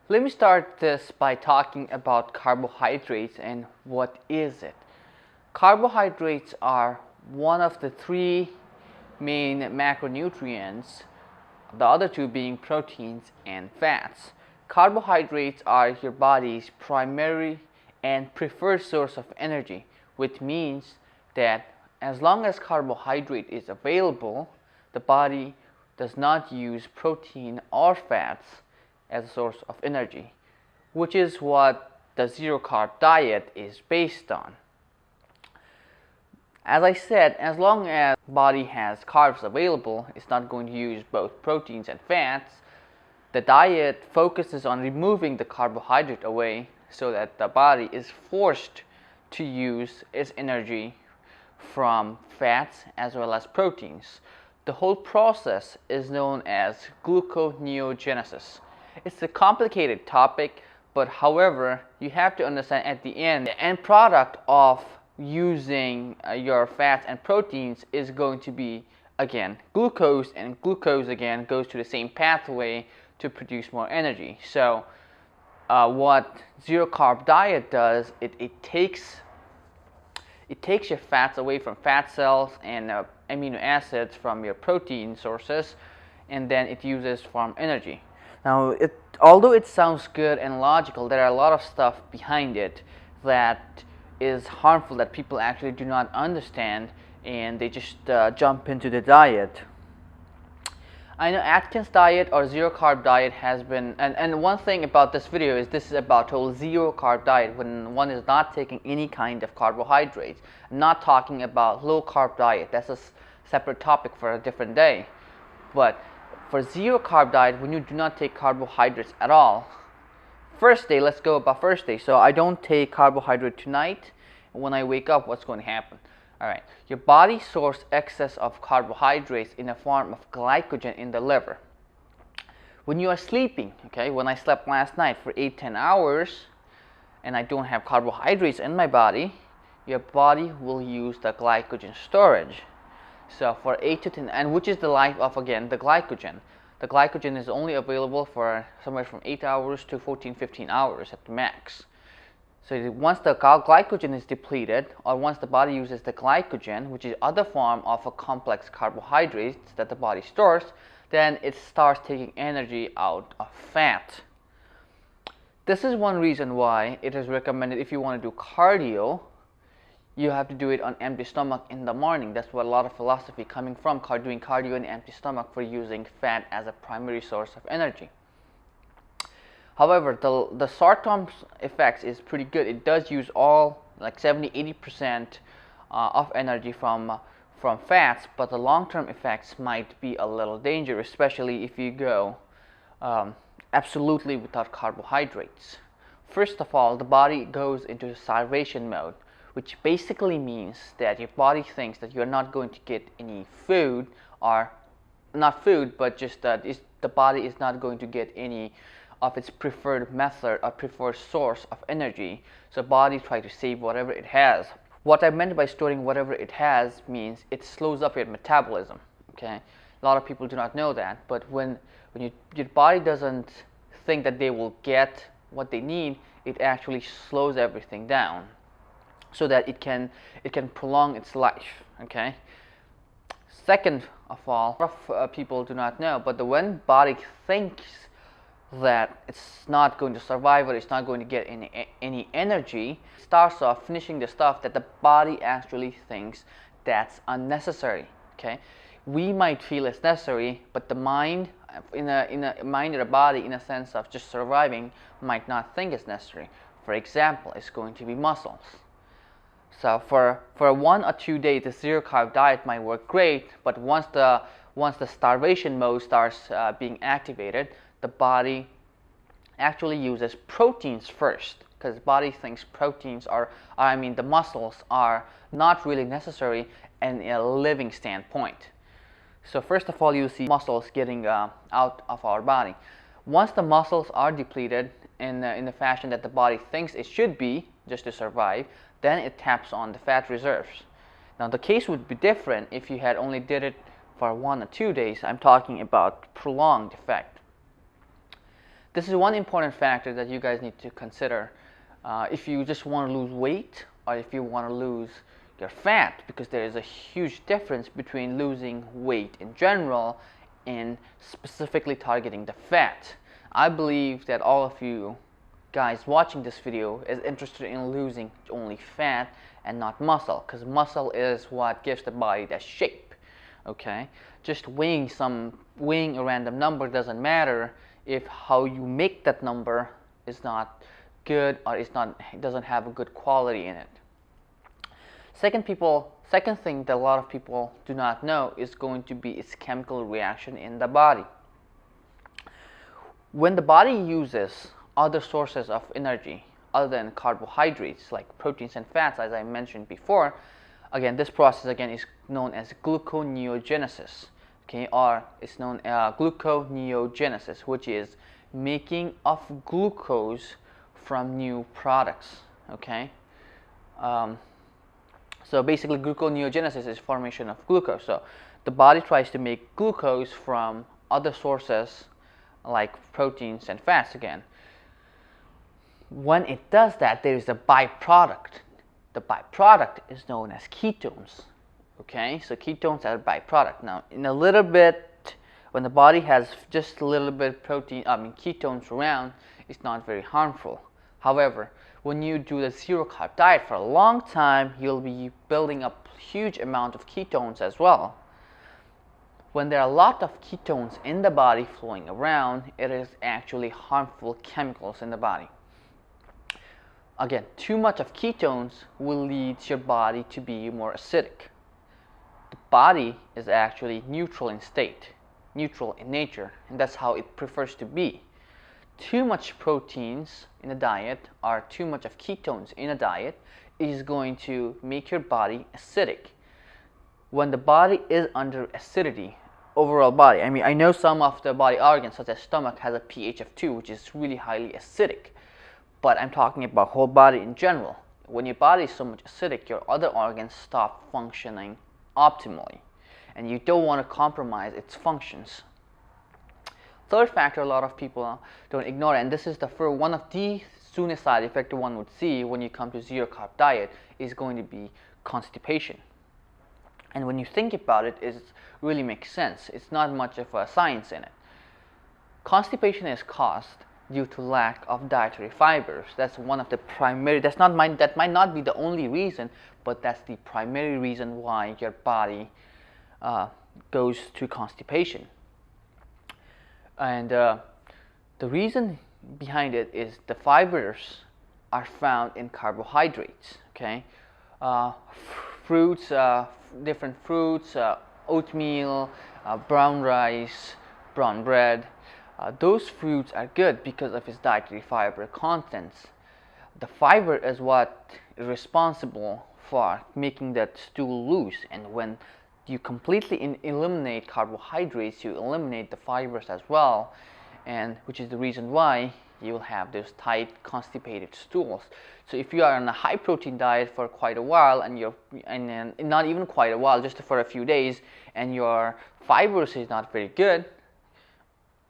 Let me start this by talking about carbohydrates and what is it. Carbohydrates are one of the three main macronutrients, the other two being proteins and fats. Carbohydrates are your body's primary and preferred source of energy, which means that as long as carbohydrate is available, the body does not use protein or fats as a source of energy, which is what the zero carb diet is based on. As I said, as long as the body has carbs available, it's not going to use both proteins and fats. The diet focuses on removing the carbohydrate away so that the body is forced to use its energy from fats as well as proteins. The whole process is known as gluconeogenesis. It's a complicated topic, but however, you have to understand at the end product of using your fats and proteins is going to be, again, glucose, and glucose again goes to the same pathway to produce more energy. So what zero carb diet does, it takes your fats away from fat cells and amino acids from your protein sources, and then it uses from energy. Now, although it sounds good and logical, there are a lot of stuff behind it that is harmful that people actually do not understand, and they just jump into the diet. I know Atkins diet or zero carb diet has been, and one thing about this video is this is about total zero carb diet when one is not taking any kind of carbohydrates. I'm not talking about low carb diet. That's a separate topic for a different day. But for zero carb diet, when you do not take carbohydrates at all, first day, let's go about first day. So I don't take carbohydrate tonight. When I wake up, what's going to happen? All right, your body stores excess of carbohydrates in the form of glycogen in the liver. When you are sleeping, okay, when I slept last night for 8-10 hours and I don't have carbohydrates in my body, your body will use the glycogen storage. So for 8 to 10, and which is the life of, again, the glycogen. The glycogen is only available for somewhere from 8 hours to 14-15 hours at the max. So once the glycogen is depleted, or once the body uses the glycogen, which is other form of a complex carbohydrates that the body stores, then it starts taking energy out of fat. This is one reason why it is recommended if you want to do cardio, you have to do it on empty stomach in the morning. That's what a lot of philosophy coming from doing cardio in empty stomach for using fat as a primary source of energy. However, the short-term effects is pretty good. It does use all like 70-80% of energy from fats, but the long-term effects might be a little dangerous, especially if you go absolutely without carbohydrates. First of all, the body goes into starvation mode, which basically means that your body thinks that you're not going to get any food, or not food, but just that the body is not going to get any of its preferred method or preferred source of energy. So body tries to save whatever it has. What I meant by storing whatever it has means it slows up your metabolism. Okay, a lot of people do not know that, but when your body doesn't think that they will get what they need, it actually slows everything down so that it can prolong its life. Okay. Second of all, a lot of people do not know, but when body thinks that it's not going to survive or it's not going to get any energy, it starts off finishing the stuff that the body actually thinks that's unnecessary. Okay, we might feel it's necessary, but the mind, in a mind or a body, in a sense of just surviving, might not think it's necessary. For example, it's going to be muscles. So for 1 or 2 days, the zero carb diet might work great, but once the starvation mode starts being activated, the body actually uses proteins first, because the body thinks proteins the muscles are not really necessary in a living standpoint. So first of all, you see muscles getting out of our body. Once the muscles are depleted in the fashion that the body thinks it should be just to survive, then it taps on the fat reserves. Now the case would be different if you had only did it for 1 or 2 days. I'm talking about prolonged effect. This is one important factor that you guys need to consider if you just want to lose weight or if you want to lose your fat, because there is a huge difference between losing weight in general and specifically targeting the fat. I believe that all of you guys watching this video is interested in losing only fat and not muscle, because muscle is what gives the body that shape. Okay, just weighing a random number doesn't matter if how you make that number is not good or it doesn't have a good quality in it. Second thing that a lot of people do not know is going to be its chemical reaction in the body. When the body uses other sources of energy other than carbohydrates like proteins and fats, as I mentioned before, again, this process again is known as gluconeogenesis, okay, or it's known as gluconeogenesis, which is making of glucose from new products. Okay, so basically gluconeogenesis is formation of glucose. So the body tries to make glucose from other sources like proteins and fats again. When it does that, there is a byproduct. The byproduct is known as ketones. Okay, so ketones are a byproduct. Now, in a little bit, when the body has just a little bit ketones around, it's not very harmful. However, when you do the zero carb diet for a long time, you'll be building up huge amount of ketones as well. When there are a lot of ketones in the body flowing around, it is actually harmful chemicals in the body. Again, too much of ketones will lead your body to be more acidic. The body is actually neutral in state, neutral in nature, and that's how it prefers to be. Too much proteins in a diet or too much of ketones in a diet is going to make your body acidic. When the body is under acidity, overall body, I know some of the body organs such as stomach has a pH of 2, which is really highly acidic. But I'm talking about whole body in general. When your body is so much acidic, your other organs stop functioning optimally, and you don't want to compromise its functions. Third factor a lot of people don't ignore, and this is one of the soonest side effects one would see when you come to zero carb diet, is going to be constipation. And when you think about it, it really makes sense. It's not much of a science in it. Constipation is caused due to lack of dietary fibers. That's one of the primary, that might not be the only reason, but that's the primary reason why your body goes through constipation. And the reason behind it is the fibers are found in carbohydrates. Okay, fruits, different fruits, oatmeal, brown rice, brown bread. Those fruits are good because of its dietary fiber contents. The fiber is what is responsible for making that stool loose, and when you completely eliminate carbohydrates, you eliminate the fibers as well, and which is the reason why you will have those tight, constipated stools. So if you are on a high protein diet for quite a while, and not even quite a while, just for a few days, and your fibers is not very good,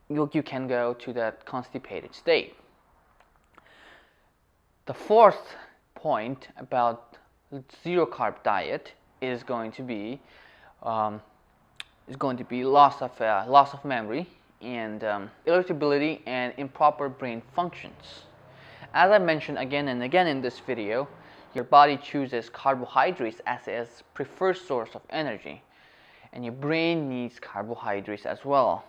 you can go to that constipated state. The fourth point about zero carb diet is going to be loss of memory and irritability and improper brain functions. As I mentioned again and again in this video, your body chooses carbohydrates as its preferred source of energy, and your brain needs carbohydrates as well.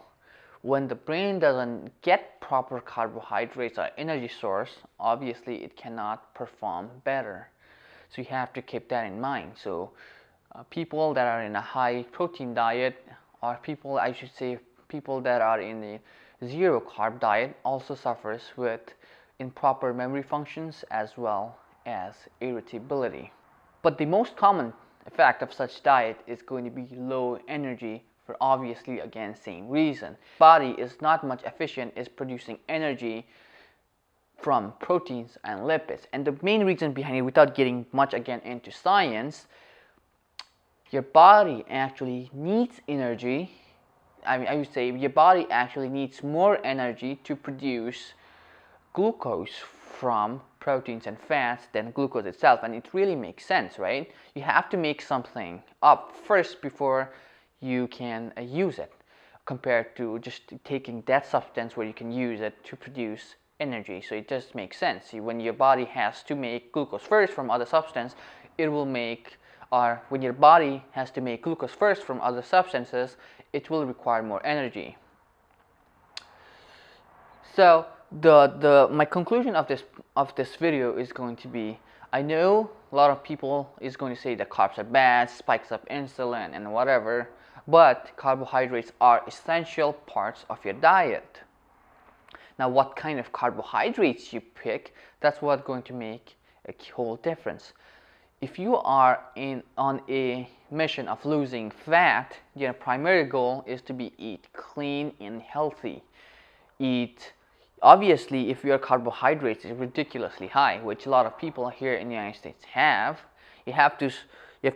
When the brain doesn't get proper carbohydrates or energy source, obviously it cannot perform better. So you have to keep that in mind. So people that are in a high protein diet, or people that are in a zero carb diet, also suffers with improper memory functions as well as irritability. But the most common effect of such diet is going to be low energy, for obviously again same reason. Body is not much efficient is producing energy from proteins and lipids, and the main reason behind it, without getting much again into science, your body actually needs energy I would say your body actually needs more energy to produce glucose from proteins and fats than glucose itself, and it really makes sense, right? You have to make something up first before you can use it, compared to just taking that substance where you can use it to produce energy. So it just makes sense. When your body has to make glucose first from other substance, it will make, or when your body has to make glucose first from other substances, it will require more energy. So my conclusion of this video is going to be, I know a lot of people is going to say that carbs are bad, spikes up insulin and whatever, but carbohydrates are essential parts of your diet. Now, what kind of carbohydrates you pick, that's what's going to make a whole difference. If you are on a mission of losing fat, your primary goal is to eat clean and healthy. Obviously, if your carbohydrates is ridiculously high, which a lot of people here in the United States have, you have to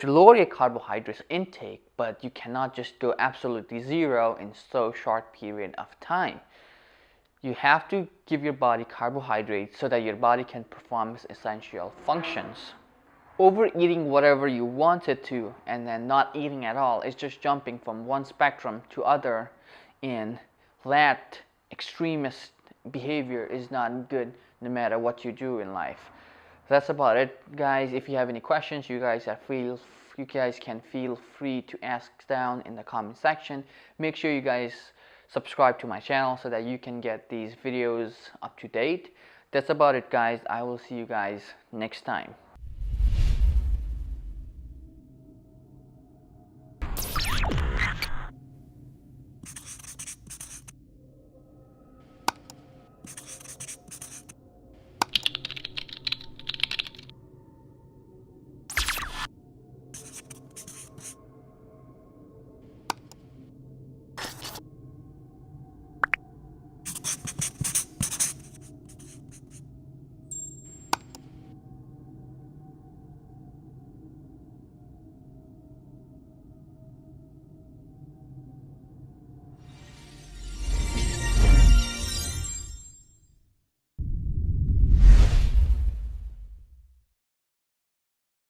lower your carbohydrates intake, but you cannot just go absolutely zero in so short period of time. You have to give your body carbohydrates so that your body can perform its essential functions. Overeating whatever you wanted to and then not eating at all is just jumping from one spectrum to other, and that extremist behavior is not good no matter what you do in life. That's about it, guys. If you have any questions, you guys can feel free to ask down in the comment section. Make sure you guys subscribe to my channel so that you can get these videos up to date. That's about it, guys. I will see you guys next time.